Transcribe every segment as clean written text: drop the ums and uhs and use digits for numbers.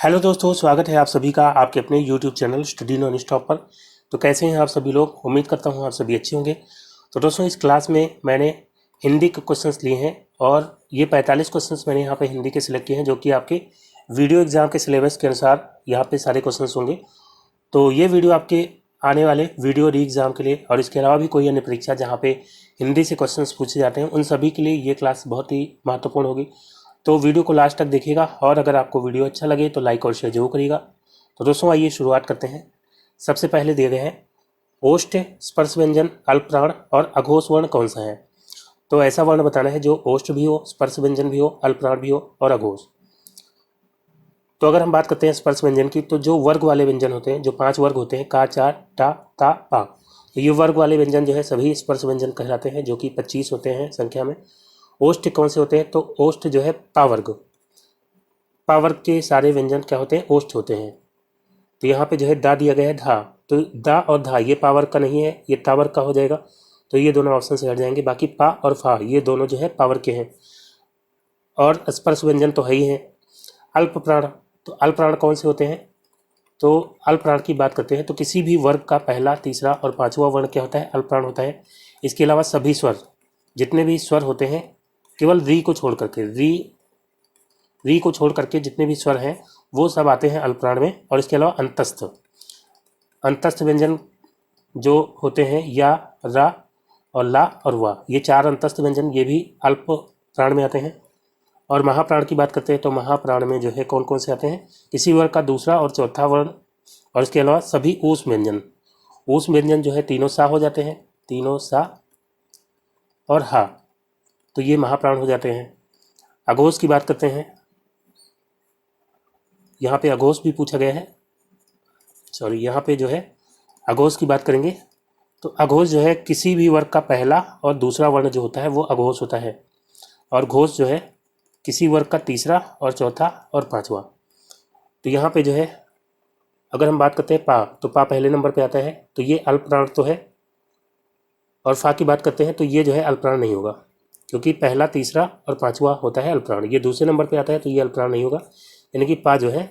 Hello दोस्तों, स्वागत है आप सभी का आपके अपने YouTube channel study non stop पर। तो कैसे हैं आप सभी लोग? उम्मीद करता हूं आप सभी अच्छे होंगे। तो दोस्तों, इस क्लास में मैंने हिंदी के क्वेश्चंस लिए हैं और ये 45 क्वेश्चंस मैंने यहाँ पे हिंदी के सिलेक्ट किए हैं, जो कि आपके वीडियो एग्जाम के सिलेबस के अनुसार यहाँ पे सारे क्वेश्चंस होंगे। तो ये वीडियो आपके आने वाले वीडियो री एग्ज़ाम के लिए और इसके अलावा भी कोई अन्य परीक्षा जहाँ पे हिंदी से क्वेश्चंस पूछे जाते हैं, उन सभी के लिए ये क्लास बहुत ही महत्वपूर्ण होगी। तो वीडियो को लास्ट तक देखिएगा और अगर आपको वीडियो अच्छा लगे तो लाइक और शेयर जरूर करिएगा। तो दोस्तों, आइए शुरुआत करते हैं। सबसे पहले दिए गए हैं ओष्ठ, स्पर्श व्यंजन, अल्पप्राण और अघोष वर्ण कौन सा है। तो ऐसा वर्ण बताना है जो ओष्ठ भी हो, स्पर्श व्यंजन भी हो, अल्पप्राण भी हो और अघोष। तो अगर हम बात करते हैं स्पर्श व्यंजन की, तो जो वर्ग वाले व्यंजन होते हैं, जो 5 वर्ग होते हैं, का, चा, टा, ता, पा, तो ये वर्ग वाले व्यंजन जो है सभी स्पर्श व्यंजन कहलाते हैं, जो कि 25 होते हैं संख्या में। ओष्ठ कौन से होते हैं? तो ओष्ठ जो है पावर्ग, पावर्ग के सारे व्यंजन क्या होते हैं? ओष्ठ होते हैं। तो यहाँ पे जो है दा दिया गया है, धा, तो दा और धा ये पावर्ग का नहीं है, ये तावर्ग का हो जाएगा। तो ये दोनों ऑप्शन से हट जाएंगे। बाकी पा और फा ये दोनों जो है पावर्ग के हैं और स्पर्श व्यंजन तो है ही है। अल्प प्राण, तो अल्प प्राण कौन से होते हैं? तो अल्प प्राण की बात करते हैं तो किसी भी वर्ग का पहला, तीसरा और पांचवा वर्ण क्या होता है? अल्प प्राण होता है। इसके अलावा सभी स्वर, जितने भी स्वर होते हैं, केवल री को छोड़ करके, री को छोड़ करके जितने भी स्वर हैं वो सब आते हैं अल्पप्राण में। और इसके अलावा अंतस्थ, अंतस्थ व्यंजन जो होते हैं या, रा और ला और वा, ये 4 अंतस्थ व्यंजन ये भी अल्प प्राण में आते हैं। और महाप्राण की बात करते हैं तो महाप्राण में जो है कौन कौन से आते हैं? किसी वर्ग का दूसरा और चौथा वर्ण और इसके अलावा सभी ऊष्म व्यंजन, ऊष्म व्यंजन जो है तीनों सा हो जाते हैं, तीनों सा और हा, तो ये महाप्राण हो जाते हैं। अघोष की बात करते हैं, यहाँ पे अघोष भी पूछा गया है, सॉरी, यहाँ पे जो है अघोष की बात करेंगे तो अघोष जो है किसी भी वर्ग का पहला और दूसरा वर्ण जो होता है वो अघोष होता है। और घोष जो है किसी वर्ग का तीसरा और चौथा और पांचवा। तो यहाँ पे जो है अगर हम बात करते हैं पा, तो पा पहले नंबर पे आता है, तो ये अल्पप्राण तो है। और फा की बात करते हैं तो ये जो है अल्पप्राण नहीं होगा, क्योंकि पहला, तीसरा और पांचवा होता है अल्पप्राण। ये दूसरे नंबर पे आता है तो ये अल्पप्राण नहीं होगा, यानी कि पा जो है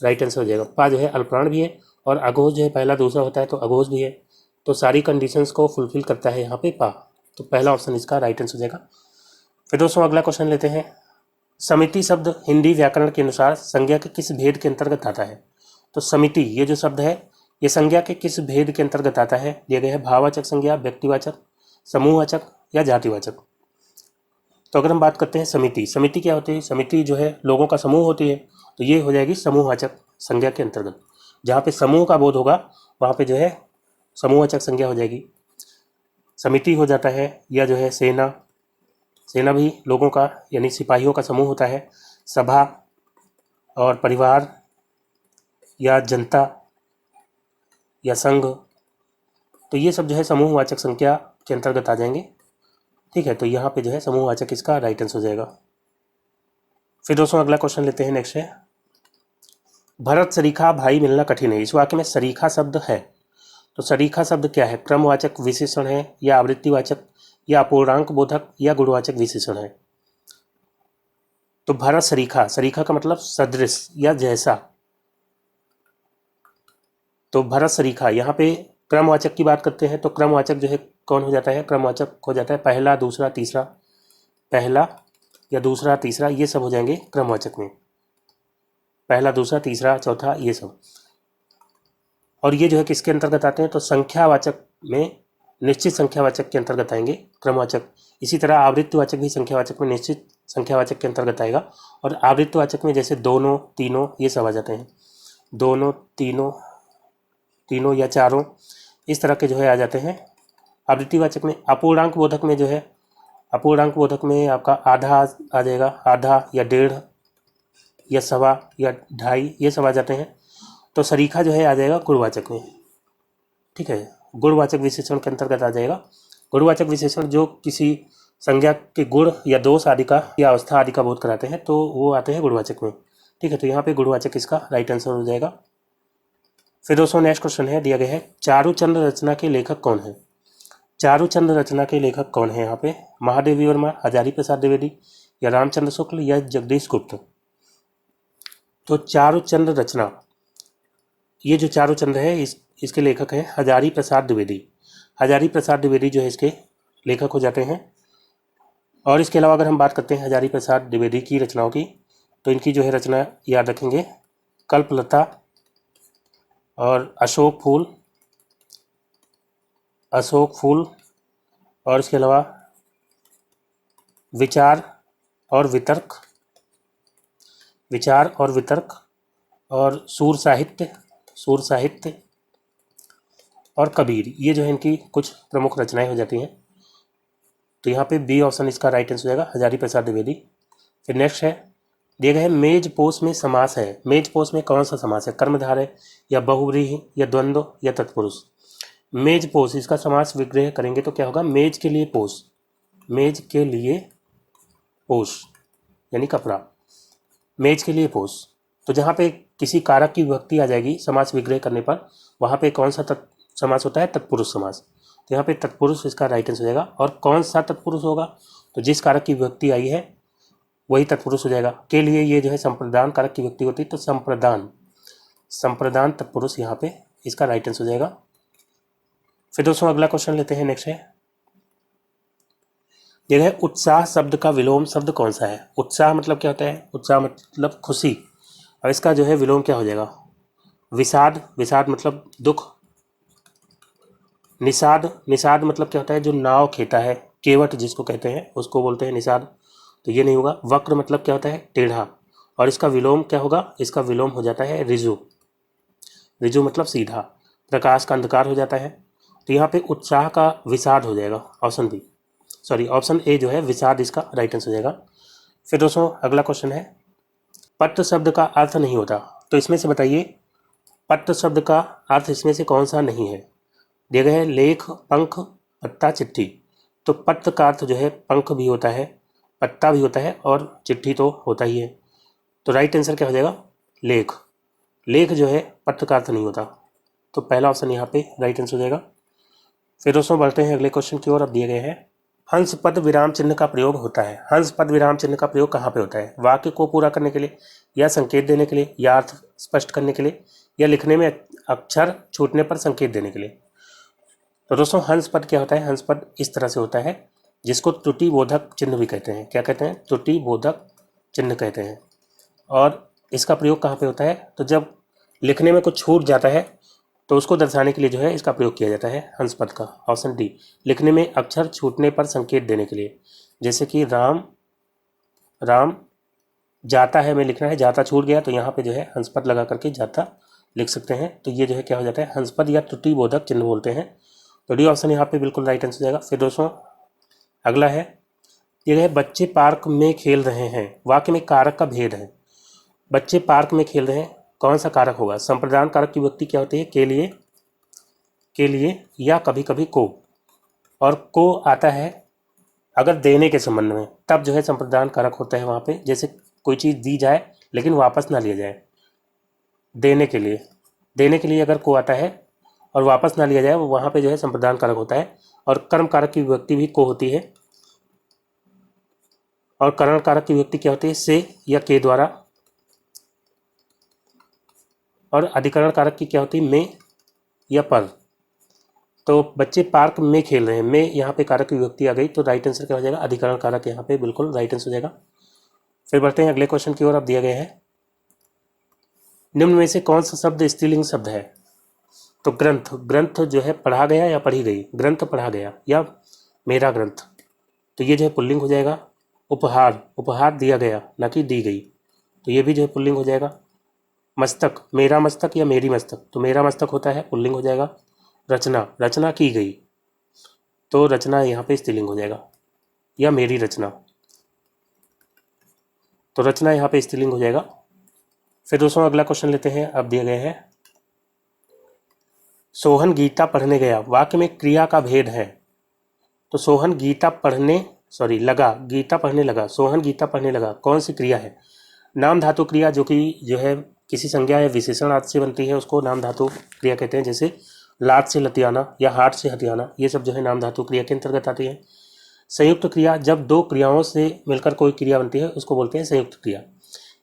राइट आंसर हो जाएगा। पा जो है अल्पप्राण भी है और अघोष जो है पहला, दूसरा होता है तो अघोष भी है। तो सारी कंडीशंस को फुलफिल करता है यहाँ पे पा, तो पहला ऑप्शन इसका राइट आंसर हो जाएगा। फिर दोस्तों अगला क्वेश्चन लेते हैं। समिति शब्द हिंदी व्याकरण के अनुसार संज्ञा के किस भेद के अंतर्गत आता है? तो समिति ये जो शब्द है ये संज्ञा के किस भेद के अंतर्गत आता है? दिया गया है भाववाचक संज्ञा, व्यक्तिवाचक, समूहवाचक या जातिवाचक। तो अगर हम बात करते हैं समिति, समिति क्या होती है? समिति जो है लोगों का समूह होती है, तो ये हो जाएगी समूहवाचक संज्ञा के अंतर्गत। जहाँ पे समूह का बोध होगा वहाँ पे जो है समूहवाचक संज्ञा हो जाएगी, समिति हो जाता है। या जो है सेना, सेना भी लोगों का यानी सिपाहियों का समूह होता है। सभा और परिवार या जनता या संघ, तो ये सब जो है समूहवाचक संज्ञा के अंतर्गत आ जाएंगे। ठीक है, तो यहाँ पे जो है समूहवाचक इसका राइट आंसर हो जाएगा। फिर दोस्तों अगला क्वेश्चन लेते हैं। नेक्स्ट है, भरत सरीखा भाई मिलना कठिन है, इस वाक्य में सरीखा शब्द है। तो सरीखा शब्द क्या है? क्रमवाचक विशेषण है या आवृत्तिवाचक या अपूर्णांक बोधक या गुणवाचक विशेषण है? तो भरत सरीखा, सरीखा का मतलब सदृश या जैसा, तो भरत सरीखा यहाँ पे क्रमवाचक की बात करते हैं तो क्रमवाचक जो है कौन हो जाता है? क्रमवाचक हो जाता है पहला, दूसरा, तीसरा, पहला या दूसरा, तीसरा, ये सब हो जाएंगे क्रमवाचक में, पहला, दूसरा, तीसरा, चौथा, ये सब। और ये जो है किसके अंतर्गत आते हैं? तो संख्यावाचक में, निश्चित संख्यावाचक के अंतर्गत आएंगे क्रमवाचक। इसी तरह आवृत्तिवाचक भी संख्यावाचक में निश्चित संख्यावाचक के अंतर्गत आएगा। और आवृत्तिवाचक में जैसे दोनों, तीनों, ये सब आ जाते हैं, दोनों, तीनों, तीनों या चारों, इस तरह के जो है आ जाते हैं आवृत्तिवाचक में। अपूर्णांक बोधक में जो है, अपूर्णांक बोधक में आपका आधा आ जाएगा, आधा या डेढ़ या सवा या ढाई, ये सब आ जाते हैं। तो सरीखा जो है आ जाएगा गुणवाचक में। ठीक है, गुणवाचक विशेषण के अंतर्गत आ जाएगा। गुणवाचक विशेषण जो किसी संज्ञा के गुण या दोष आदि का या अवस्था आदि का बोध कराते हैं तो वो आते हैं गुणवाचक में। ठीक है, तो यहाँ पे गुणवाचक इसका राइट आंसर हो जाएगा। फिर दोस्तों नेक्स्ट क्वेश्चन है, दिया गया है चारुचंद्र रचना के लेखक कौन है? चारुचंद्र रचना के लेखक कौन है? यहाँ पे महादेवी वर्मा, हजारी प्रसाद द्विवेदी या रामचंद्र शुक्ल या जगदीश गुप्त। तो चारुचंद्र रचना, ये जो चारुचंद्र है इसके लेखक हैं हजारी प्रसाद द्विवेदी। हजारी प्रसाद द्विवेदी जो है इसके लेखक हो जाते हैं। और इसके अलावा अगर हम बात करते हैं हजारी प्रसाद द्विवेदी की रचनाओं की, तो इनकी जो है रचना याद रखेंगे, कल्पलता और अशोक फूल, और इसके अलावा विचार और वितर्क और सूर साहित्य और कबीर, ये जो है इनकी कुछ प्रमुख रचनाएं हो जाती हैं। तो यहाँ पे बी ऑप्शन इसका राइट आंसर हो जाएगा, हजारी प्रसाद द्विवेदी। फिर नेक्स्ट है, दिया गया है मेजपोश में समास है। मेजपोश में कौन सा समास है? कर्मधारय या बहुव्रीहि या द्वंद्व या तत्पुरुष। मेजपोश, इसका समास विग्रह करेंगे तो क्या होगा? मेज के लिए पोष यानी कपड़ा, मेज के लिए पोष। तो जहाँ पे किसी कारक की विभक्ति आ जाएगी समास विग्रह करने पर, वहाँ पे कौन सा समास होता है? तत्पुरुष समास। तो यहाँ पे तत्पुरुष इसका राइट आंसर हो जाएगा। और कौन सा तत्पुरुष होगा? तो जिस कारक की विभक्ति आई है वही तत्पुरुष हो जाएगा। के लिए ये जो है संप्रदान कारक की विभक्ति होती है, तो संप्रदान तत्पुरुष यहाँ पे इसका राइट आंसर हो जाएगा। फिर दोस्तों अगला क्वेश्चन लेते हैं। नेक्स्ट है, यह है उत्साह शब्द का विलोम शब्द कौन सा है? उत्साह मतलब क्या होता है? उत्साह मतलब खुशी, और इसका जो है विलोम क्या हो जाएगा? विषाद मतलब दुख। निषाद मतलब क्या होता है? जो नाव खेता है, केवट जिसको कहते हैं उसको बोलते हैं निषाद, तो ये नहीं होगा। वक्र मतलब क्या होता है? टेढ़ा, और इसका विलोम क्या होगा? इसका विलोम हो जाता है ऋजु मतलब सीधा। प्रकाश का अंधकार हो जाता है, तो यहाँ पे उत्साह का विषाद हो जाएगा, ऑप्शन ए जो है विषाद इसका राइट आंसर हो जाएगा। फिर दोस्तों अगला क्वेश्चन है, पत्र शब्द का अर्थ नहीं होता, तो इसमें से बताइए पत्र शब्द का अर्थ इसमें से कौन सा नहीं है? दिया गया है लेख, पंख, पत्ता, चिट्ठी। तो पत्र का अर्थ जो है पंख भी होता है, पत्ता भी होता है और चिट्ठी तो होता ही है। तो राइट आंसर क्या हो जाएगा? लेख जो है पत्र का अर्थ नहीं होता, तो पहला ऑप्शन यहाँ पे राइट आंसर हो जाएगा। फिर दोस्तों बढ़ते हैं अगले क्वेश्चन की ओर। अब दिए गए हैं, हंस पद विराम चिन्ह का प्रयोग होता है। हंस पद विराम चिन्ह का प्रयोग कहाँ पे होता है? वाक्य को पूरा करने के लिए, या संकेत देने के लिए, या अर्थ स्पष्ट करने के लिए, या लिखने में अक्षर छूटने पर संकेत देने के लिए। तो दोस्तों हंस पद क्या होता है? हंस पद इस तरह से होता है, जिसको त्रुटि बोधक चिन्ह भी कहते हैं। क्या कहते हैं? त्रुटि बोधक चिन्ह कहते हैं। और इसका प्रयोग कहाँ पे होता है? तो जब लिखने में कुछ छूट जाता है तो उसको दर्शाने के लिए जो है इसका प्रयोग किया जाता है हंस पद का, ऑप्शन डी। लिखने में अक्षर छूटने पर संकेत देने के लिए, जैसे कि राम जाता है में लिखना है, जाता छूट गया तो यहाँ पे जो है हंस पद लगा करके जाता लिख सकते हैं। तो ये जो है क्या हो जाता है? हंस पद या त्रुटि बोधक चिन्ह बोलते हैं। तो डी ऑप्शन यहाँ पे बिल्कुल राइट आंसर हो जाएगा। फिर दोस्तों अगला है, ये है बच्चे पार्क में खेल रहे हैं। वाक्य में कारक का भेद है। बच्चे पार्क में खेल रहे हैं, कौन सा कारक होगा? संप्रदान कारक की विभक्ति क्या होती है? के लिए या कभी कभी को, और को आता है अगर देने के संबंध में, तब जो है संप्रदान कारक होता है वहाँ पे। जैसे कोई चीज़ दी जाए लेकिन वापस ना लिया जाए, देने के लिए अगर को आता है और वापस ना लिया जाए, वो वहाँ पे जो है संप्रदान कारक होता है। और कर्म कारक की विभक्ति भी को होती है, और करण कारक की विभक्ति क्या होती है? से या के द्वारा। और अधिकरण कारक की क्या होती है? में या पर। तो बच्चे पार्क में खेल रहे हैं, में यहाँ पे कारक की विभक्ति आ गई, तो राइट आंसर क्या हो जाएगा? अधिकरण कारक यहाँ पे बिल्कुल राइट आंसर हो जाएगा। फिर बढ़ते हैं अगले क्वेश्चन की ओर। अब दिया गया है, निम्न में से कौन सा शब्द स्त्रीलिंग शब्द है? तो ग्रंथ जो है पढ़ा गया या पढ़ी गई? ग्रंथ पढ़ा गया या मेरा ग्रंथ, तो ये जो है पुल्लिंग हो जाएगा। उपहार दिया गया ना कि दी गई, तो ये भी जो है पुल्लिंग हो जाएगा। मस्तक, मेरा मस्तक या मेरी मस्तक, तो मेरा मस्तक होता है, पुल्लिंग हो जाएगा। रचना की गई, तो रचना यहाँ पे स्त्रीलिंग हो जाएगा, या मेरी रचना, तो रचना यहाँ पे स्त्रीलिंग हो जाएगा। फिर दोस्तों अगला क्वेश्चन लेते हैं। अब दिए गए हैं, सोहन गीता पढ़ने गया, वाक्य में क्रिया का भेद है। तो सोहन गीता पढ़ने लगा, सोहन गीता पढ़ने लगा, कौन सी क्रिया है? नाम धातु क्रिया, जो है किसी संज्ञा या विशेषण आदि से बनती है, उसको नाम धातु क्रिया कहते हैं। जैसे लात से लतियाना या हाथ से हथियाना, ये सब जो है नाम धातु क्रिया के अंतर्गत आती है। संयुक्त क्रिया, जब दो क्रियाओं से मिलकर कोई क्रिया बनती है उसको बोलते हैं संयुक्त क्रिया।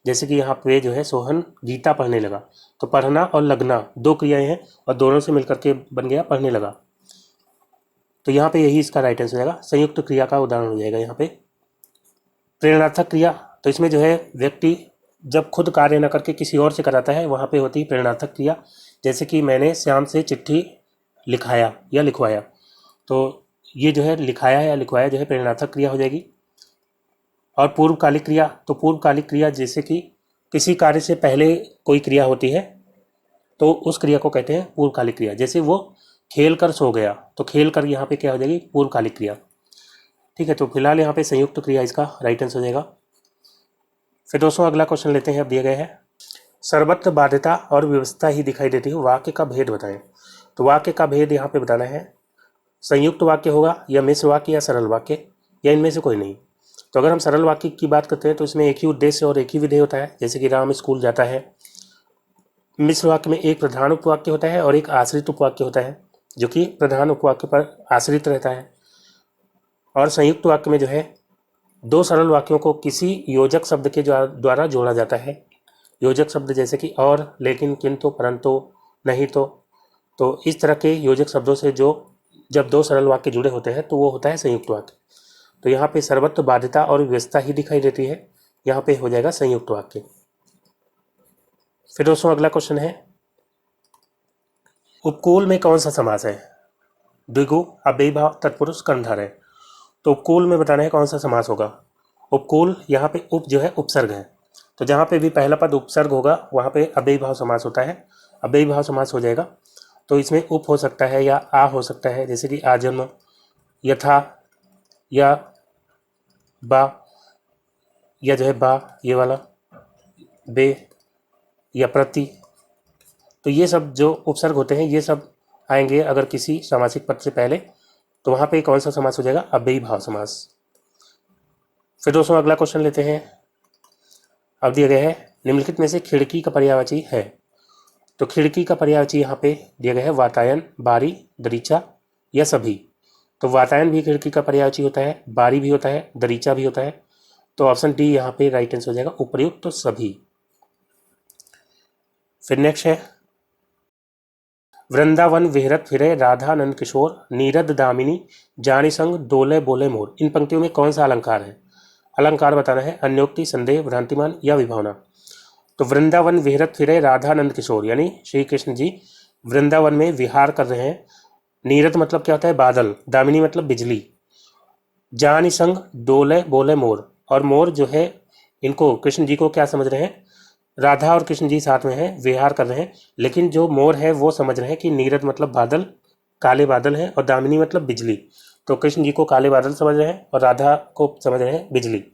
जैसे कि यहाँ पे जो है सोहन गीता पढ़ने लगा, तो पढ़ना और लगना दो क्रियाएं हैं और दोनों से मिलकर के बन गया पढ़ने लगा। तो यहाँ पे यही इसका राइट आंसर हो जाएगा, संयुक्त क्रिया का उदाहरण हो जाएगा यहाँ पे। प्रेरणार्थक क्रिया, तो इसमें जो है व्यक्ति जब खुद कार्य न करके किसी और से कराता है, वहाँ पे होती है प्रेरणार्थक क्रिया। जैसे कि मैंने श्याम से चिट्ठी लिखाया या लिखवाया, तो ये जो है लिखाया या लिखवाया जो है प्रेरणार्थक क्रिया हो जाएगी। और पूर्वकालिक क्रिया, तो पूर्वकालिक क्रिया जैसे कि किसी कार्य से पहले कोई क्रिया होती है, तो उस क्रिया को कहते हैं पूर्वकालिक क्रिया। जैसे वो खेल कर सो गया, तो खेल कर यहाँ पे क्या हो जाएगी, पूर्वकालिक क्रिया। ठीक है, तो फिलहाल यहाँ पे संयुक्त क्रिया इसका राइट आंसर हो जाएगा। फिर दोस्तों अगला क्वेश्चन लेते हैं, अब दिया गया है सर्वत्र बाध्यता और व्यवस्था ही दिखाई देती है, वाक्य का भेद बताएं। तो वाक्य का भेद यहाँ पे बताना है, संयुक्त वाक्य होगा या मिश्र वाक्य या सरल वाक्य या इनमें से कोई नहीं। तो अगर हम सरल वाक्य की बात करते हैं तो इसमें एक ही उद्देश्य और एक ही विधेय होता है, जैसे कि राम स्कूल जाता है। मिश्र वाक्य में एक प्रधान उपवाक्य होता है और एक आश्रित उपवाक्य होता है, जो कि प्रधान उपवाक्य पर आश्रित रहता है। और संयुक्त वाक्य में जो है दो सरल वाक्यों को किसी योजक शब्द के द्वारा जोड़ा जाता है। योजक शब्द जैसे कि और, लेकिन, किंतु, परंतु, नहीं तो इस तरह के योजक शब्दों से जो जब दो सरल वाक्य जुड़े होते हैं तो वो होता है संयुक्त वाक्य। तो यहाँ पे सर्वत्र बाध्यता और व्यवस्था ही दिखाई देती है, यहाँ पे हो जाएगा संयुक्त वाक्य। फिर दोस्तों अगला क्वेश्चन है, उपकूल में कौन सा समास है, द्विगु, अव्ययीभाव, तत्पुरुष, कर्मधारय। तो उपकूल में बताना है कौन सा समास होगा। उपकूल, यहाँ पे उप जो है उपसर्ग है, तो जहाँ पे भी पहला पद उपसर्ग होगा वहाँ पे अव्ययीभाव समास होता है, अव्ययीभाव समास हो जाएगा। तो इसमें उप हो सकता है या आ हो सकता है, जैसे कि आजन्म, यथा, या बा, या जो है बा ये वाला, बे, या प्रति। तो ये सब जो उपसर्ग होते हैं ये सब आएंगे अगर किसी सामासिक पद से पहले, तो वहाँ पे कौन सा समास हो जाएगा, अव्ययीभाव समास। फिर दोस्तों अगला क्वेश्चन लेते हैं, अब दिया गया है निम्नलिखित में से खिड़की का पर्यायवाची है। तो खिड़की का पर्यायवाची यहाँ पे दिया गया है वातायन, बारी, दरीचा या सभी। तो वातायन भी खिड़की का पर्यायवाची होता है, बारी भी होता है, दरीचा भी होता है। तो ऑप्शन डी यहाँ पे राइट आंसर हो जाएगा, उपर्युक्त तो सभी। फिर नेक्स्ट है, वृंदावन विहरत फिरे राधा नंद किशोर, नीरद दामिनी जानी संग डोले बोले मोर। इन पंक्तियों में कौन सा अलंकार है। अलंकार बताना है, अन्योक्ति, संदेह, भ्रांतिमान या विभावना। तो वृंदावन विहरत फिरे राधा नंद किशोर, यानी श्री कृष्ण जी वृंदावन में विहार कर रहे हैं। नीरद मतलब क्या होता है, बादल, दामिनी मतलब बिजली, जानी संग डोले बोले मोर, और मोर जो है इनको कृष्ण जी को क्या समझ रहे हैं, राधा और कृष्ण जी साथ में हैं, विहार कर रहे हैं, लेकिन जो मोर है वो समझ रहे हैं कि नीरद मतलब बादल, काले बादल हैं, और दामिनी मतलब बिजली। तो कृष्ण जी को काले बादल समझ रहे हैं और राधा को समझ रहे हैं बिजली।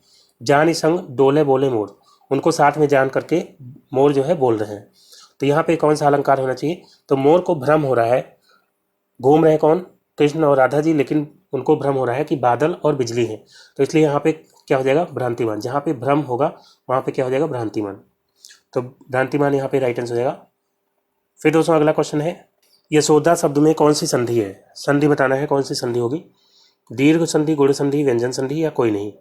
जानी संग डोले बोले मोर, उनको साथ में जान करके मोर जो है बोल रहे हैं। तो यहाँ पे कौन सा अलंकार होना चाहिए, तो मोर को भ्रम हो रहा है, घूम रहे कौन, कृष्ण और राधा जी, लेकिन उनको भ्रम हो रहा है कि बादल और बिजली है, तो इसलिए यहाँ पे क्या हो जाएगा, भ्रांतिमान। जहाँ पे भ्रम होगा वहाँ पे क्या हो जाएगा, भ्रांतिमान। तो भ्रांतिमान यहाँ पे राइट आंसर हो जाएगा। फिर दोस्तों अगला क्वेश्चन है, यशोदा शब्द में कौन सी संधि है। संधि बताना है कौन सी संधि होगी, दीर्घ संधि, गुण संधि, व्यंजन संधि या कोई नहीं।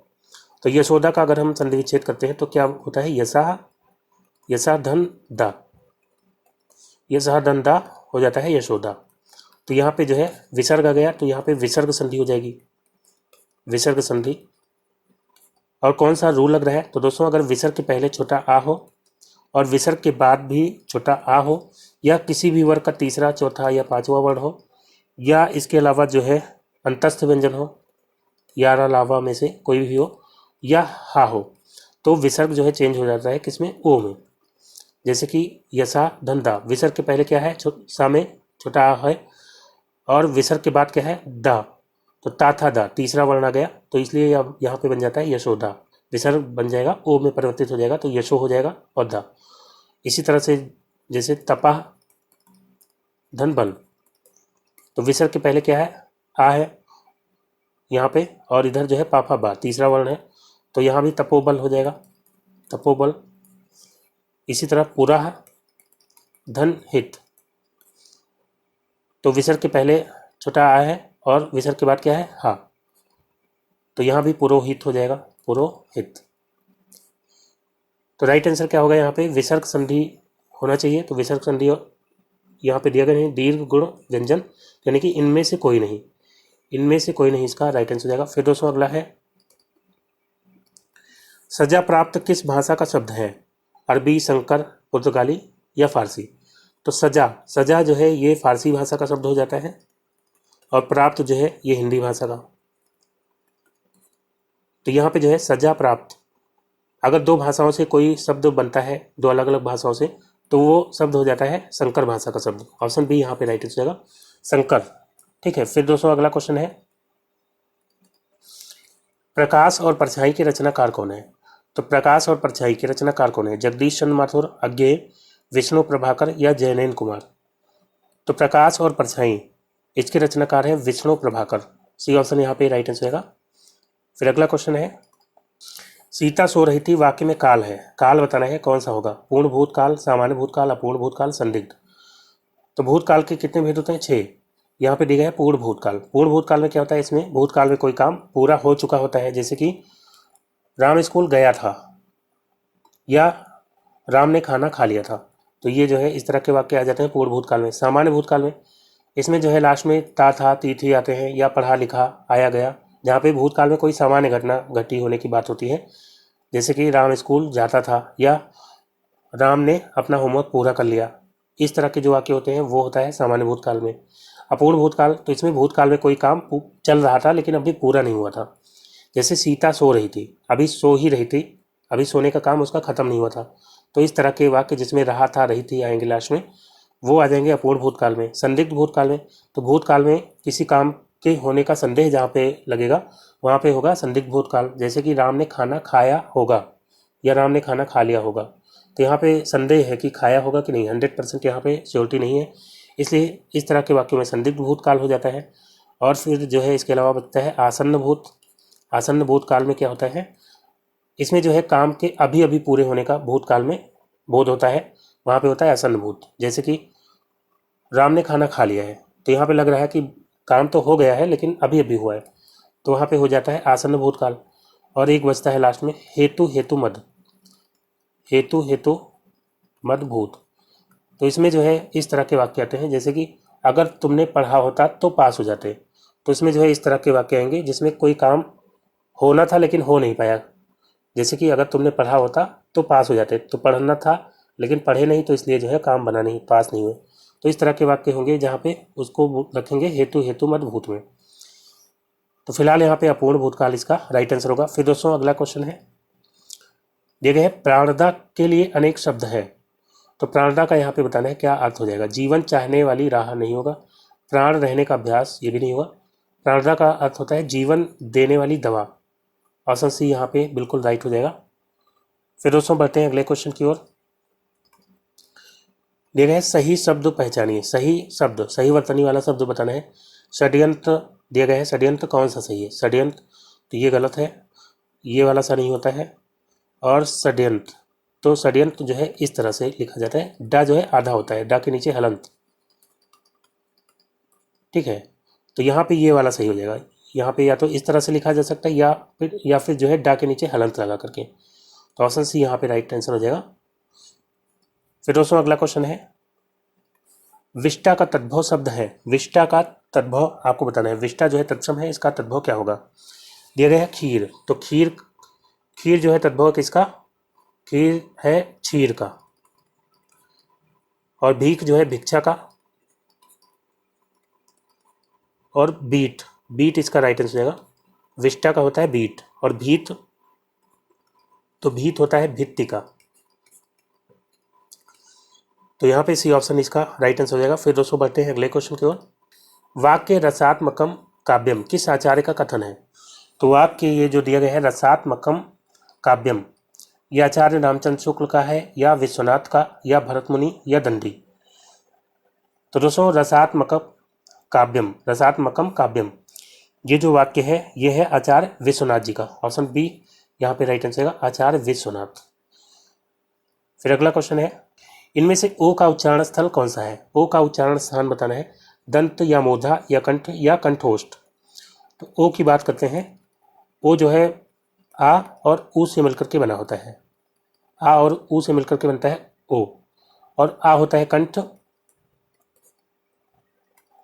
तो यशोदा का अगर हम संधि विच्छेद करते हैं तो क्या होता है, यसा, यसा धन दा, यसा धन दा हो जाता है यशोदा। तो यहाँ पे जो है विसर्ग आ गया, तो यहाँ पे विसर्ग संधि हो जाएगी, विसर्ग संधि। और कौन सा रूल लग रहा है, तो दोस्तों अगर विसर्ग के पहले छोटा आ हो और विसर्ग के बाद भी छोटा आ हो, या किसी भी वर्ग का तीसरा, चौथा या पांचवा वर्ण हो, या इसके अलावा जो है अंतस्थ व्यंजन हो, या अलावा में से कोई भी हो, या हा हो, तो विसर्ग जो है चेंज हो जाता है किसमें, ओ में। जैसे कि यसा धंधा, विसर्ग के पहले क्या है, सा में छोटा आ है, और विसर्ग के बाद क्या है, दा, तो ता था दा, तीसरा वर्ण आ गया, तो इसलिए यहाँ पे बन जाता है यशोदा। विसर्ग बन जाएगा, ओ में परिवर्तित हो जाएगा, तो यशो हो जाएगा और दा। इसी तरह से जैसे तपा धन बल, तो विसर्ग के पहले क्या है, आ है यहाँ पे, और इधर जो है पापा बा, तीसरा वर्ण है, तो यहाँ भी तपोबल हो जाएगा, तपोबल। इसी तरह पुरा धन हित, तो विसर्ग के पहले छोटा आ है और विसर्ग के बाद क्या है, हा, तो यहाँ भी पुरोहित हो जाएगा, पुरोहित। तो राइट आंसर क्या होगा, यहाँ पे विसर्ग संधि होना चाहिए। तो विसर्ग संधि यहाँ पे दिया गया नहीं, दीर्घ गुण व्यंजन, यानी कि इनमें से कोई नहीं, इनमें से कोई नहीं इसका राइट आंसर हो जाएगा। फिर दोस्तों अगला है, सजा प्राप्त किस भाषा का शब्द है, अरबी, संकर, पुर्तगाली या फारसी। तो सजा, सजा जो है ये फारसी भाषा का शब्द हो जाता है, और प्राप्त जो है ये हिंदी भाषा का। तो यहाँ पे जो है सजा प्राप्त, अगर दो भाषाओं से कोई शब्द बनता है, दो अलग अलग भाषाओं से, तो वो शब्द हो जाता है संकर भाषा का शब्द। ऑप्शन बी यहाँ पे राइट आंसर हो जाएगा, संकर। ठीक है, फिर दोस्तों अगला क्वेश्चन है, प्रकाश और परछाई के रचनाकार कौन है। तो प्रकाश और परछाई के रचनाकार कौन है, जगदीश चंद्र माथुर, अज्ञेय, विष्णु प्रभाकर या जयनयन कुमार। तो प्रकाश और परछाई, इसके रचनाकार है विष्णु प्रभाकर। सी ऑप्शन यहाँ पे राइट आंसर होगा। फिर अगला क्वेश्चन है, सीता सो रही थी वाक्य में काल है, काल बताना है कौन सा होगा, पूर्ण भूतकाल, सामान्य भूतकाल, अपूर्ण भूतकाल, संदिग्ध। तो भूतकाल के कितने भेद होते हैं, 6। यहाँ पे दिया गया है पूर्ण भूतकाल। पूर्ण भूतकाल में क्या होता है, इसमें भूतकाल में कोई काम पूरा हो चुका होता है, जैसे कि राम स्कूल गया था या राम ने खाना खा लिया था। तो ये जो है इस तरह के वाक्य आ जाते हैं पूर्ण भूतकाल में। सामान्य भूतकाल में इसमें जो है लास्ट में ता, था, ती, थी आते हैं, या पढ़ा लिखा, आया गया, जहाँ पे भूतकाल में कोई सामान्य घटना घटी होने की बात होती है, जैसे कि राम स्कूल जाता था या राम ने अपना होमवर्क पूरा कर लिया। इस तरह के जो वाक्य होते हैं वो होता है सामान्य भूतकाल में। अपूर्ण भूतकाल, तो इसमें भूतकाल में कोई काम चल रहा था लेकिन अभी पूरा नहीं हुआ था, जैसे सीता सो रही थी, अभी सो ही रही थी, अभी सोने का काम उसका खत्म नहीं हुआ था। तो इस तरह के वाक्य जिसमें रहा था, रही थी आएंगे लास्ट में, वो आ जाएंगे अपूर्ण भूतकाल में। संदिग्ध भूतकाल में, तो भूतकाल में किसी काम के होने का संदेह जहाँ पे लगेगा वहाँ पे होगा संदिग्ध भूतकाल, जैसे कि राम ने खाना खाया होगा या राम ने खाना खा लिया होगा। तो यहाँ पे संदेह है कि खाया होगा कि नहीं, 100% यहाँ पे श्योरिटी नहीं है, इसलिए इस तरह के वाक्यों में संदिग्ध भूतकाल हो जाता है। और फिर जो है इसके अलावा बचता है आसन्न भूत। आसन्न भूतकाल में क्या होता है, इसमें जो है काम के अभी अभी पूरे होने का भूतकाल में बोध होता है, वहाँ पे होता है आसन्न भूत। जैसे कि राम ने खाना खा लिया है, तो यहाँ पे लग रहा है कि काम तो हो गया है लेकिन अभी अभी हुआ है, तो वहाँ पे हो जाता है आसन्न भूतकाल। और एक बचता है लास्ट में हेतु हेतु मद, हेतु हेतु मद भूत। तो इसमें जो है इस तरह के वाक्य आते हैं, जैसे कि अगर तुमने पढ़ा होता तो पास हो जाते। तो इसमें जो है इस तरह के वाक्य आएंगे जिसमें कोई काम होना था लेकिन हो नहीं पाया, जैसे कि अगर तुमने पढ़ा होता तो पास हो जाते, तो पढ़ना था लेकिन पढ़े नहीं, तो इसलिए जो है काम बना नहीं, पास नहीं हुए। तो इस तरह के वाक्य होंगे जहाँ पे उसको रखेंगे हेतु हेतु मद भूत में। तो फिलहाल यहाँ पे अपूर्ण भूतकाल इसका राइट आंसर होगा। फिर दोस्तों अगला क्वेश्चन है, दिए गए है प्राणदा के लिए अनेक शब्द है। तो प्राणदा का यहाँ पे बताना है क्या अर्थ हो जाएगा। जीवन चाहने वाली राह नहीं होगा, प्राण रहने का अभ्यास ये भी नहीं होगा। प्राणदा का अर्थ होता है जीवन देने वाली दवा। ऑप्शन सी यहाँ पे बिल्कुल राइट हो जाएगा। फिर दोस्तों बढ़ते हैं अगले क्वेश्चन की ओर। दिया गया है सही शब्द पहचानिए। सही शब्द, सही वर्तनी वाला शब्द बताना है। षड्यंत्र दिया गया है, षड्यंत्र कौन सा सही है, षड्यंत्र तो ये गलत है, ये वाला सा नहीं होता है। और षड्यंत्र, तो षड्यंत्र जो है इस तरह से लिखा जाता है, डा जो है आधा होता है, डा के नीचे हलंत। ठीक है, तो यहाँ पे ये वाला सही हो जाएगा। यहाँ पे या तो इस तरह से लिखा जा सकता है या फिर जो है डा के नीचे हलंत लगा करके। तो ऑप्शन सी यहाँ पे राइट आंसर हो जाएगा। फिर दोस्तों अगला क्वेश्चन है, विष्टा का तद्भव शब्द है। विष्टा का तद्भव आपको बताना है। विष्टा जो है तत्सम है, इसका तद्भव क्या होगा। दिया गया है खीर, तो खीर, खीर जो है तद्भव किसका, खीर है क्षीर का। और भीख जो है भिक्षा का। और बीट, बीट इसका राइट आंसर हो जाएगा। विष्टा का होता है बीट, और भीत, तो भीत होता है भित्ति का। तो यहाँ पे सी ऑप्शन इसका राइट आंसर हो जाएगा। फिर दोस्तों बढ़ते हैं अगले क्वेश्चन की ओर। वाक्य रसात्मकम काव्यम किस आचार्य का कथन है। तो वाक्य ये जो दिया गया है रसात्मकम काव्यम, ये आचार्य रामचंद्र शुक्ल का है या विश्वनाथ का या भरतमुनि या दंडी। तो दोस्तों रसात्मकम काव्यम, रसात्मकम काव्यम, ये जो वाक्य है ये है आचार्य विश्वनाथ जी का। ऑप्शन बी यहाँ पे राइट आंसर है आचार्य विश्वनाथ। फिर अगला क्वेश्चन है, इनमें से ओ का उच्चारण स्थल कौन सा है। ओ का उच्चारण स्थान बताना है, दंत या मूर्धा या कंठ या कंठोष्ठ। तो ओ की बात करते हैं। ओ जो है आ और ऊ से मिलकर के बना होता है। आ और ऊ से मिलकर के बनता है ओ, और आ होता है कंठ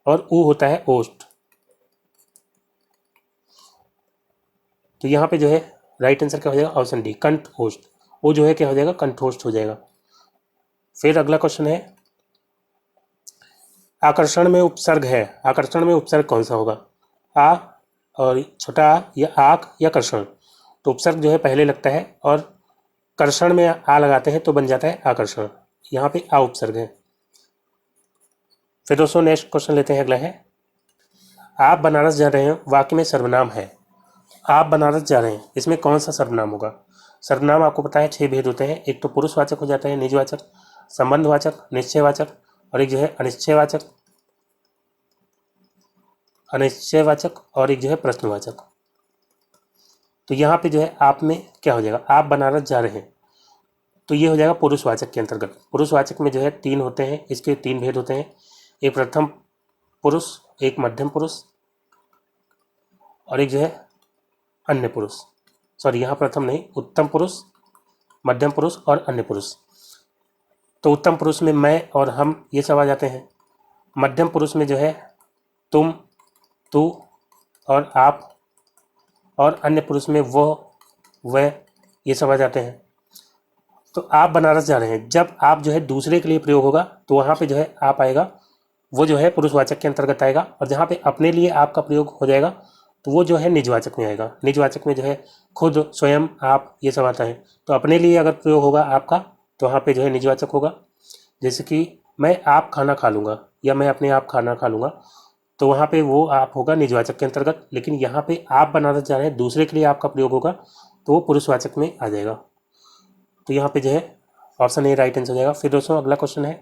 और ऊ होता है ओष्ठ। तो यहाँ पे जो है राइट आंसर क्या हो जाएगा, ऑप्शन डी कंठ ओष्ठ। वो जो है क्या हो जाएगा, कंठोष्ठ हो जाएगा। फिर अगला क्वेश्चन है, आकर्षण में उपसर्ग है, आकर्षण में उपसर्ग कौन सा होगा, आ और छोटा आ या आक या कर्षण। तो उपसर्ग जो है पहले लगता है और कर्षण में आ लगाते हैं तो बन जाता है आकर्षण। यहाँ पे आ उपसर्ग है। फिर दोस्तों नेक्स्ट क्वेश्चन लेते हैं, अगला है, आप बनारस जा रहे हैं वाक्य में सर्वनाम है, आप बनारस जा रहे हैं, इसमें कौन सा सर्वनाम होगा। सर्वनाम आपको पता है 6 भेद होते हैं, एक तो पुरुषवाचक हो जाता है, निजवाचक, संबंधवाचक, निश्चयवाचक, और एक जो है अनिश्चयवाचक, और एक जो है प्रश्नवाचक। तो यहाँ पे जो है आप में क्या हो जाएगा, आप बनारस जा रहे हैं, तो ये हो जाएगा पुरुषवाचक के अंतर्गत। पुरुषवाचक में जो है 3 होते हैं, इसके 3 भेद होते हैं, एक प्रथम पुरुष, एक मध्यम पुरुष, और एक जो है अन्य पुरुष। सॉरी, यहाँ प्रथम नहीं, उत्तम पुरुष, मध्यम पुरुष और अन्य पुरुष। तो उत्तम पुरुष में मैं और हम ये सब आ जाते हैं, मध्यम पुरुष में जो है तुम, तू और आप, और अन्य पुरुष में वो, वह, ये सब आ जाते हैं। तो आप बनारस जा रहे हैं, जब आप जो है दूसरे के लिए प्रयोग होगा तो वहाँ पे जो है आप आएगा, वो जो है पुरुषवाचक के अंतर्गत आएगा, और जहाँ पे अपने लिए आपका प्रयोग हो जाएगा तो वो जो है निजवाचक में आएगा। निजवाचक में जो है खुद, स्वयं, आप, ये सब आता है। तो अपने लिए अगर प्रयोग होगा आपका तो वहाँ पे जो है निजवाचक होगा। जैसे कि मैं आप खाना खा लूँगा या मैं अपने आप खाना खा लूँगा, तो वहाँ पे वो आप होगा निजवाचक के अंतर्गत। लेकिन यहाँ पे आप बनारस जा रहे हैं, दूसरे के लिए आपका प्रयोग होगा तो वो पुरुषवाचक में आ जाएगा। तो यहाँ पे जो है ऑप्शन ए राइट आंसर हो जाएगा। फिर दोस्तों अगला क्वेश्चन है,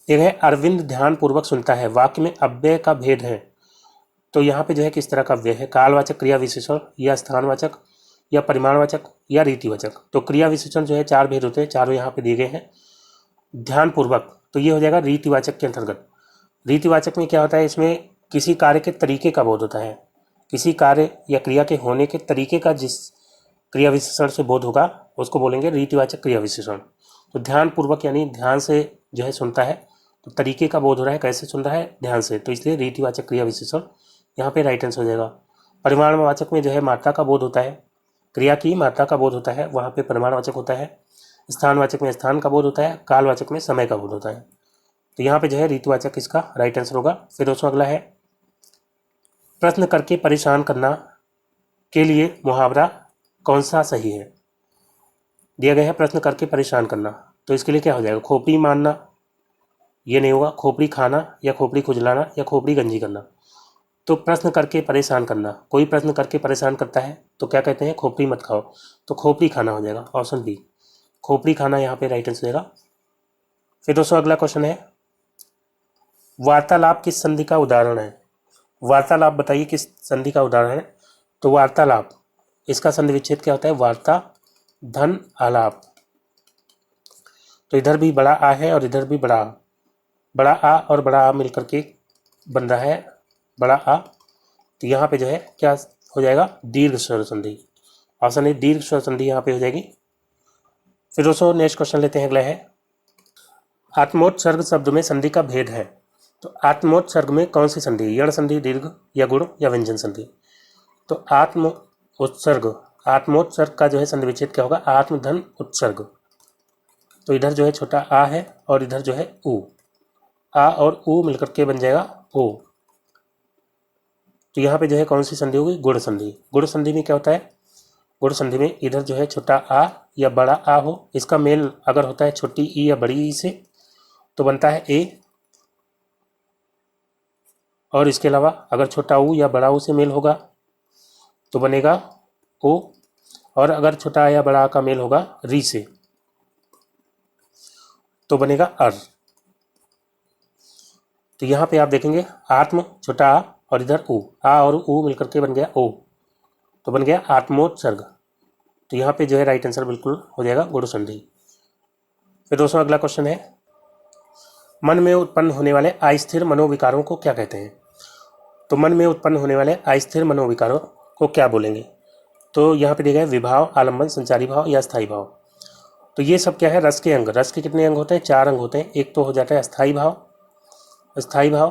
एक है, अरविंद ध्यान पूर्वक सुनता है, वाक्य में अव्यय का भेद है। तो यहाँ पे जो है किस तरह का अव्यय है, कालवाचक, क्रिया विशेषण, या स्थानवाचक, या परिमाणवाचक, या रीतिवाचक। तो क्रिया विशेषण जो है 4 भेद होते हैं, चारों यहाँ पे दिए गए हैं। ध्यान पूर्वक, तो ये हो जाएगा रीतिवाचक के अंतर्गत। रीतिवाचक में क्या होता है, इसमें किसी कार्य के तरीके का बोध होता है, किसी कार्य या क्रिया के होने के तरीके का जिस क्रिया विशेषण से बोध होगा उसको बोलेंगे रीतिवाचक क्रिया विशेषण। तो ध्यान पूर्वक यानी ध्यान से जो है सुनता है, तो तरीके का बोध हो रहा है, कैसे सुन रहा है, ध्यान से, तो इसलिए रीतिवाचक क्रिया विशेषण यहाँ पे राइट आंसर हो जाएगा। परिमाणवाचक में जो है मात्रा का बोध होता है, क्रिया की मात्रा का बोध होता है, वहाँ पे परिमाणवाचक होता है। स्थानवाचक में स्थान का बोध होता है, कालवाचक में समय का बोध होता है। तो यहाँ पे जो है रीतिवाचक इसका राइट आंसर होगा। फिर दोस्तों अगला है, प्रश्न करके परेशान करना के लिए मुहावरा कौन सा सही है। दिया गया है प्रश्न करके परेशान करना, तो इसके लिए क्या हो जाएगा, खोपड़ी मारना, ये नहीं होगा, खोपड़ी खाना या खोपड़ी खुजलाना या खोपड़ी गंजी करना। तो प्रश्न करके परेशान करना, कोई प्रश्न करके परेशान करता है तो क्या कहते हैं, खोपड़ी मत खाओ, तो खोपड़ी खाना हो जाएगा, ऑप्शन बी खोपड़ी खाना यहाँ पे राइट आंसर देगा। फिर दोस्तों अगला क्वेश्चन है, वार्तालाप किस संधि का उदाहरण है। वार्तालाप बताइए किस संधि का उदाहरण है। तो वार्तालाप, इसका संधि विच्छेद क्या होता है, वार्ता धन आलाप। तो इधर भी बड़ा आ है और इधर भी बड़ा आ, बड़ा आ और बड़ा आ मिलकर के बन रहा है बड़ा आ। तो यहाँ पे जो है क्या हो जाएगा, दीर्घ स्वर संधि, ऑप्शन ए दीर्घ स्वर संधि यहाँ पे हो जाएगी। फिर दोस्तों नेक्स्ट क्वेश्चन लेते हैं, अगला है, आत्मोत्सर्ग शब्द में संधि का भेद है। तो आत्मोत्सर्ग में कौन सी संधि, यण संधि, दीर्घ या गुण या व्यंजन संधि। तो आत्मोत्सर्ग का जो है संधि विच्छेद क्या होगा, आत्म धन उत्सर्ग। तो इधर जो है छोटा आ है और इधर जो है ऊ, आ और ऊ मिलकर के बन जाएगा ओ। तो यहाँ पे जो है कौन सी संधि होगी, गुण संधि। गुण संधि में क्या होता है, गुण संधि में इधर जो है छोटा आ या बड़ा आ हो, इसका मेल अगर होता है छोटी ई या बड़ी ई से तो बनता है ए, और इसके अलावा अगर छोटा ऊ या बड़ा ऊ से मेल होगा तो बनेगा ओ, और अगर छोटा आ या बड़ा आ का मेल होगा री से तो बनेगा अर। तो यहाँ पे आप देखेंगे आत्म छोटा आ और इधर ऊ, आ और ऊ मिलकर के बन गया ओ, तो बन गया आत्मोत्सर्ग। तो यहाँ पे जो है राइट आंसर बिल्कुल हो जाएगा गुण संधि। फिर दोस्तों अगला क्वेश्चन है, मन में उत्पन्न होने वाले अस्थिर मनोविकारों को क्या कहते हैं। तो मन में उत्पन्न होने वाले अस्थिर मनोविकारों को क्या बोलेंगे। तो यहाँ पे दिया गया है विभाव, आलम्बन, संचारी भाव या स्थायी भाव। तो ये सब क्या है, रस के अंग। रस के कितने अंग होते हैं? 4 अंग होते हैं। एक तो हो जाता है अस्थायी भाव। अस्थायी भाव,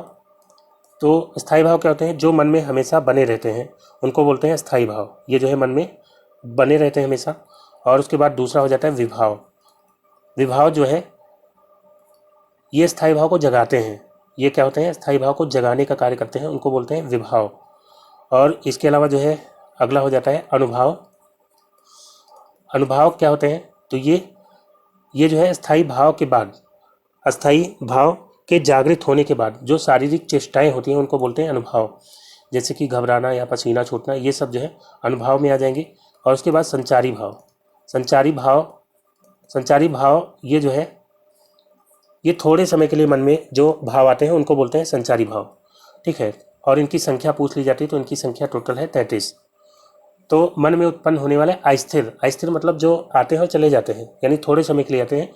तो स्थायी भाव क्या होते हैं? जो मन में हमेशा बने रहते हैं उनको बोलते हैं स्थायी भाव। ये जो है मन में बने रहते हैं हमेशा। और उसके बाद दूसरा हो जाता है विभाव। विभाव जो है ये स्थायी भाव को जगाते हैं। ये क्या होते हैं? स्थायी भाव को जगाने का कार्य करते हैं, उनको बोलते हैं विभाव। और इसके अलावा जो है अगला हो जाता है अनुभाव। अनुभाव क्या होते हैं? तो ये जो है स्थायी भाव के बाद, अस्थायी भाव के जागृत होने के बाद जो शारीरिक चेष्टाएं होती हैं उनको बोलते हैं अनुभाव। जैसे कि घबराना या पसीना छूटना, ये सब जो है अनुभाव में आ जाएंगे। और उसके बाद संचारी भाव। संचारी भाव ये जो है ये थोड़े समय के लिए मन में जो भाव आते हैं उनको बोलते हैं संचारी भाव। ठीक है, और इनकी संख्या पूछ ली जाती है तो इनकी संख्या टोटल है 33। तो मन में उत्पन्न होने वाले अस्थिर, अस्थिर मतलब जो आते हैं और चले जाते हैं, यानी थोड़े समय के लिए आते हैं,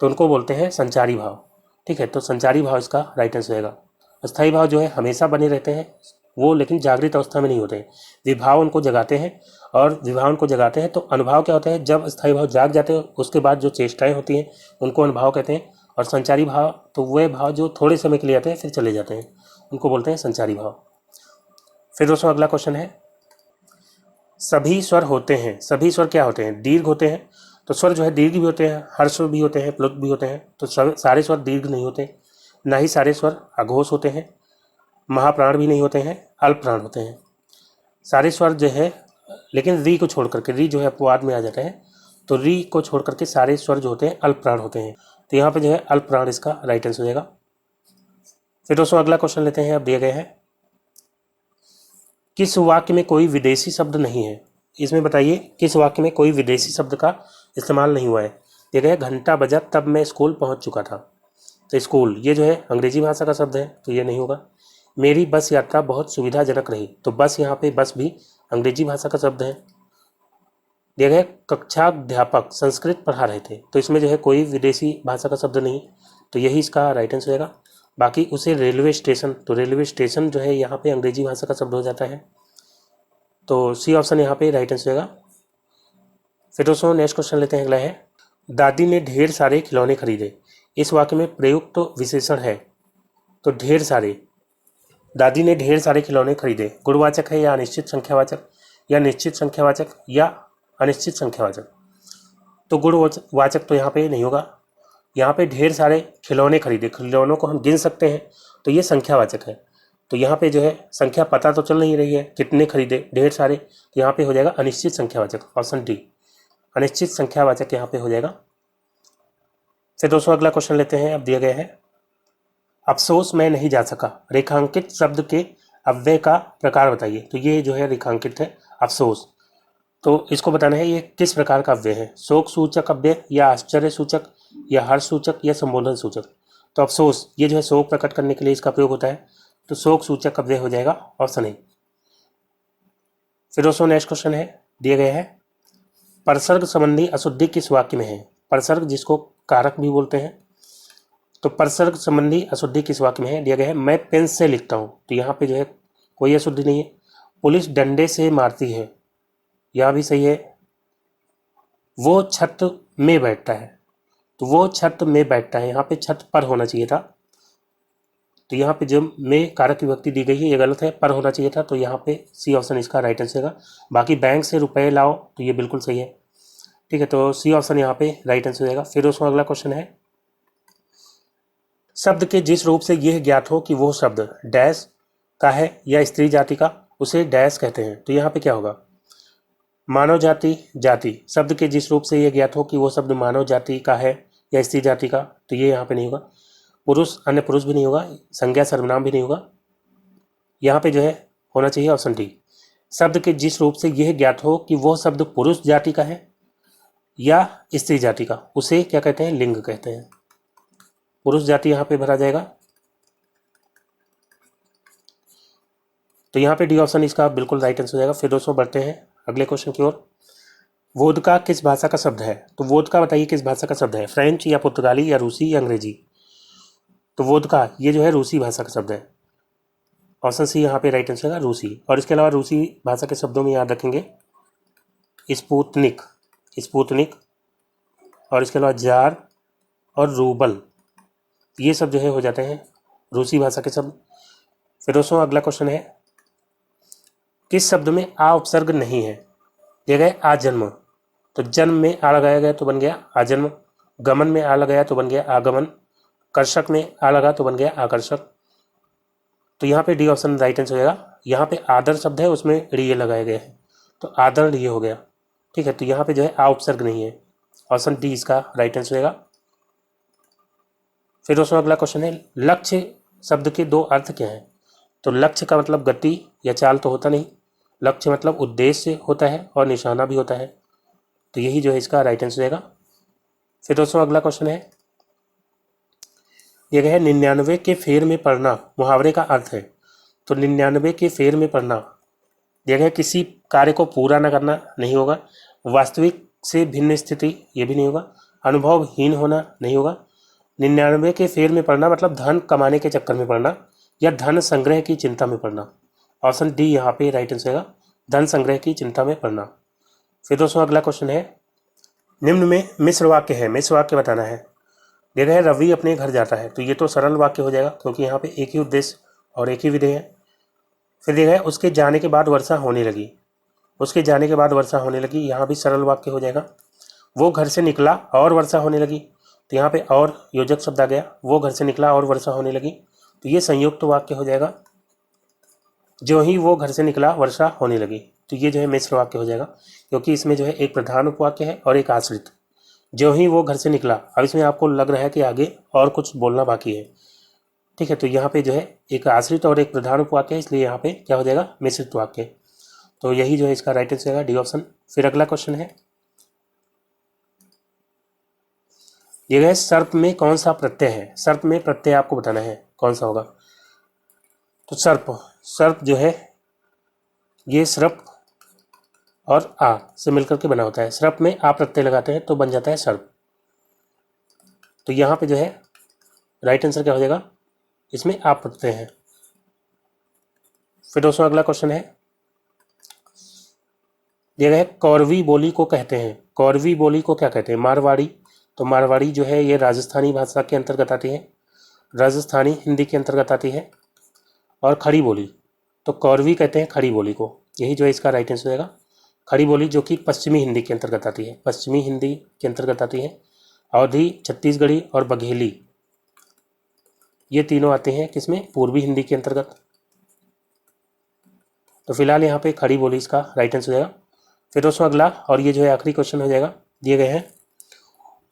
तो उनको बोलते हैं संचारी भाव। ठीक है, तो संचारी भाव इसका राइट आंसर रहेगा। अस्थायी भाव जो है हमेशा बने रहते हैं वो, लेकिन जागृत अवस्था में नहीं होते हैं। विभाव उनको जगाते हैं, और विभाव उनको जगाते हैं। तो अनुभाव क्या होता है? जब अस्थायी भाव जाग जाते हैं उसके बाद जो चेष्टाएं होती हैं उनको अनुभाव कहते हैं। और संचारी भाव तो वह भाव जो थोड़े समय के लिए आते हैं फिर चले जाते हैं, उनको बोलते हैं संचारी भाव। फिर दोस्तों अगला क्वेश्चन है, सभी स्वर होते हैं। सभी स्वर क्या होते हैं? दीर्घ होते हैं। तो स्वर जो है दीर्घ भी होते हैं, हर्ष भी होते हैं, प्लुत भी होते हैं। तो सारे स्वर दीर्घ नहीं होते, ना ही सारे स्वर अघोष होते हैं, महाप्राण भी नहीं होते हैं, अल्प प्राण होते हैं। सारे स्वर जो है, लेकिन री को छोड़ करके, री जो है अपवाद में आ जाता है, तो री को छोड़ करके सारे स्वर जो होते हैं अल्प प्राण होते हैं। तो यहाँ पे जो है अल्प प्राण इसका राइट आंसर हो जाएगा। फिर दोस्तों अगला क्वेश्चन लेते हैं, अब दिए गए हैं, किस वाक्य में कोई विदेशी शब्द नहीं है? इसमें बताइए किस वाक्य में कोई विदेशी शब्द का इस्तेमाल नहीं हुआ है। दिया गया है, घंटा बजा तब मैं स्कूल पहुंच चुका था। तो स्कूल ये जो है अंग्रेजी भाषा का शब्द है, तो ये नहीं होगा। मेरी बस यात्रा बहुत सुविधाजनक रही। तो बस, यहाँ पे बस भी अंग्रेजी भाषा का शब्द है। दिया गया है, कक्षाध्यापक संस्कृत पढ़ा रहे थे। तो इसमें जो है कोई विदेशी भाषा का शब्द नहीं, तो यही इसका राइट आंसर होगा। बाकी उसे रेलवे स्टेशन, तो रेलवे स्टेशन जो है यहाँ पे अंग्रेजी भाषा का शब्द हो जाता है। तो सी ऑप्शन यहाँ पे राइट आंसर होगा। फिर दोस्तों नेक्स्ट क्वेश्चन लेते हैं, अगला है, दादी ने ढेर सारे खिलौने खरीदे। इस वाक्य में प्रयुक्त तो विशेषण है। तो ढेर सारे, दादी ने ढेर सारे खिलौने खरीदे, गुणवाचक है या अनिश्चित संख्यावाचक, या निश्चित संख्यावाचक या अनिश्चित संख्यावाचक? तो गुणवाचक तो यहाँ पे नहीं होगा। यहाँ पे ढेर सारे खिलौने खरीदे, खिलौनों को हम गिन सकते हैं, तो ये संख्यावाचक है। तो यहाँ पे जो है संख्या पता तो चल नहीं रही है, कितने खरीदे, ढेर सारे, तो यहाँ पे हो जाएगा अनिश्चित संख्यावाचक, ऑप्शन डी, अनिश्चित संख्यावाचक यहाँ पे हो जाएगा। फिर दोस्तों अगला क्वेश्चन लेते हैं, अब दिया गया है, अफसोस मैं नहीं जा सका, रेखांकित शब्द के अव्यय का प्रकार बताइए। तो ये जो है रेखांकित है अफसोस, तो इसको बताना है ये किस प्रकार का अव्यय है, शोक सूचक अव्यय या आश्चर्य सूचक या हर्ष सूचक या संबोधन सूचक? तो अफसोस ये जो है शोक प्रकट करने के लिए इसका प्रयोग होता है, तो शोक सूचक अव्यय हो जाएगा, ऑप्शन ए। फिर दोस्तों नेक्स्ट क्वेश्चन है, दिए गए हैं, परसर्ग संबंधी अशुद्धि किस वाक्य में है? परसर्ग जिसको कारक भी बोलते हैं, तो परसर्ग संबंधी अशुद्धि किस वाक्य में है? दिया गया है, मैं पेन से लिखता हूँ। तो यहाँ पे जो है कोई अशुद्धि नहीं है। पुलिस डंडे से मारती है, यह भी सही है। वो छत में बैठता है, तो वो छत में बैठता है, यहाँ पे छत पर होना चाहिए था। तो यहाँ पे जो में कारक की विभक्ति दी गई है ये गलत है, पर होना चाहिए था। तो यहाँ पे सी ऑप्शन इसका राइट आंसर है। बाकी बैंक से रुपए लाओ, तो ये बिल्कुल सही है। ठीक है, तो सी ऑप्शन यहाँ पे राइट आंसर हो जाएगा। फिर उसमें अगला क्वेश्चन है, शब्द के जिस रूप से यह ज्ञात हो कि वो शब्द डैश का है या स्त्री जाति का, उसे डैश कहते हैं। तो यहाँ पे क्या होगा, मानव जाति, जाति। शब्द के जिस रूप से यह ज्ञात हो कि वो शब्द मानव जाति का है या स्त्री जाति का, तो ये यहाँ पे नहीं होगा। पुरुष, अन्य पुरुष भी नहीं होगा, संज्ञा सर्वनाम भी नहीं होगा। यहाँ पे जो है होना चाहिए ऑप्शन डी, शब्द के जिस रूप से यह ज्ञात हो कि वो शब्द पुरुष जाति का है या स्त्री जाति का, उसे क्या कहते हैं, लिंग कहते हैं। पुरुष जाति यहाँ पे भरा जाएगा, तो यहाँ पे डी ऑप्शन इसका बिल्कुल राइट आंसर हो जाएगा। फिर दोस्तों बढ़ते हैं अगले क्वेश्चन की ओर, वोदका किस भाषा का शब्द है? तो वोदका बताइए किस भाषा का शब्द है, फ्रेंच या पुर्तगाली या रूसी या अंग्रेजी? तो वोदका ये जो है रूसी भाषा का शब्द है, ऑप्शन सी यहाँ पे राइट आंसर है रूसी। और इसके अलावा रूसी भाषा के शब्दों में याद रखेंगे स्पुतनिक, स्पुतनिक, और इसके अलावा जार और रूबल, ये सब जो है हो जाते हैं रूसी भाषा के शब्द। फिर दोस्तों अगला क्वेश्चन है, किस शब्द में आ उपसर्ग नहीं है? दिया गया आजन्म, तो जन्म में आ लगाया गया तो बन गया आजन्म, गमन में आ लगाया तो बन गया आगमन, कर्षक में आ लगा तो बन गया आकर्षक। तो यहाँ पे डी ऑप्शन राइट आंसर हो जाएगा। यहाँ पे आदर शब्द है उसमें रीय लगाया गया है, तो आदर रीय हो गया। ठीक है, तो यहाँ पे जो है आ उपसर्ग नहीं है, ऑप्शन डी इसका राइट आंसर होगा। फिर दोस्तों अगला क्वेश्चन है, लक्ष्य शब्द के दो अर्थ क्या हैं? तो लक्ष्य का मतलब गति या चाल तो होता नहीं, लक्ष्य मतलब उद्देश्य होता है और निशाना भी होता है, तो यही जो है इसका राइट आंसर रहेगा। फिर दोस्तों अगला क्वेश्चन है, यह है 99 के फेर में पड़ना मुहावरे का अर्थ है। तो 99 के फेर में पड़ना यह है किसी कार्य को पूरा न करना नहीं होगा, वास्तविक से भिन्न स्थिति ये भी नहीं होगा, अनुभवहीन होना नहीं होगा। 99 के फेर में पड़ना मतलब धन कमाने के चक्कर में पड़ना या धन संग्रह की चिंता में पड़ना, ऑप्शन डी यहाँ पे राइट आंसर होगा, धन संग्रह की चिंता में पड़ना। फिर दोस्तों अगला क्वेश्चन है, निम्न में मिश्र वाक्य है, मिश्र वाक्य बताना है। देखा है रवि अपने घर जाता है, तो ये तो सरल वाक्य हो जाएगा क्योंकि यहाँ पे एक ही उद्देश्य और एक ही विधेय है। फिर देखा है उसके जाने के बाद वर्षा होने लगी, उसके जाने के बाद वर्षा होने लगी, यहाँ भी सरल वाक्य हो जाएगा। वो घर से निकला और वर्षा होने लगी, तो यहाँ पे और योजक शब्द आ गया, वो घर से निकला और वर्षा होने लगी, तो ये संयुक्त वाक्य हो जाएगा। जो ही वो घर से निकला वर्षा होने लगी, तो ये जो है मिश्र वाक्य हो जाएगा क्योंकि इसमें जो है एक प्रधान उपवाक्य है और एक आश्रित। जो ही वो घर से निकला, अब इसमें आपको लग रहा है कि आगे और कुछ बोलना बाकी है। ठीक है, तो यहाँ पे जो है एक आश्रित और एक प्रधान उपवाक्य है, इसलिए यहाँ पे क्या हो जाएगा मिश्रित वाक्य। तो यही जो है इसका राइट आंसर है डी ऑप्शन। फिर अगला क्वेश्चन है, ये है सर्प में कौन सा प्रत्यय है? सर्प में प्रत्यय आपको बताना है कौन सा होगा। तो सर्प जो है ये सर्प और आ से मिलकर के बना होता है, सर्प में आ प्रत्यय लगाते हैं तो बन जाता है सर्प। तो यहाँ पे जो है राइट आंसर क्या हो जाएगा, इसमें आ प्रत्यय है। फिर दोस्तों अगला क्वेश्चन है, दिया गया है कौरवी बोली को कहते हैं, कौरवी बोली को क्या कहते हैं? मारवाड़ी, तो मारवाड़ी जो है ये राजस्थानी भाषा के अंतर्गत आती है, राजस्थानी हिंदी के अंतर्गत आती है। और खड़ी बोली, तो कौरवी कहते हैं खड़ी बोली को, यही जो है इसका राइट आंसर होगा। खड़ी बोली जो कि पश्चिमी हिंदी के अंतर्गत आती है, पश्चिमी हिंदी के अंतर्गत आती है। अवधी, छत्तीसगढ़ी और बघेली ये तीनों आते हैं किसमें? पूर्वी हिंदी के अंतर्गत। तो फिलहाल यहाँ पे खड़ी बोली इसका राइट आंसर हो जाएगा। फिर दोस्तों अगला और ये जो है आखिरी क्वेश्चन हो जाएगा, दिए गए हैं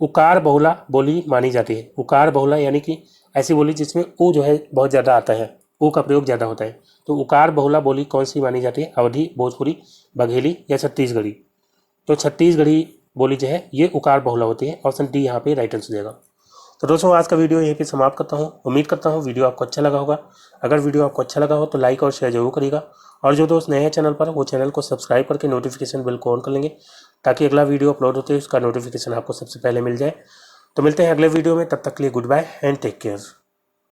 उकार बहुला बोली मानी जाती है। उकार बहुला यानी कि ऐसी बोली जिसमें ऊ जो है बहुत ज़्यादा आता है, ऊ का प्रयोग ज़्यादा होता है, तो उकार बहुला बोली कौन सी मानी जाती है? अवधी, भोजपुरी, बघेली या छत्तीसगढ़ी। तो छत्तीसगढ़ी बोली जो है ये उकार बहुला होती है, ऑप्शन डी यहाँ पे राइट आंसर देगा। तो दोस्तों आज का वीडियो यहीं पे समाप्त करता हूँ। उम्मीद करता हूँ वीडियो आपको अच्छा लगा होगा। अगर वीडियो आपको अच्छा लगा हो तो लाइक और शेयर जरूर करिएगा, और जो दोस्त नए हैं चैनल पर वो चैनल को सब्सक्राइब करके नोटिफिकेशन बिल को ऑन कर लेंगे ताकि अगला वीडियो अपलोड होते ही उसका नोटिफिकेशन आपको सबसे पहले मिल जाए। तो मिलते हैं अगले वीडियो में, तब तक के लिए goodbye and take care.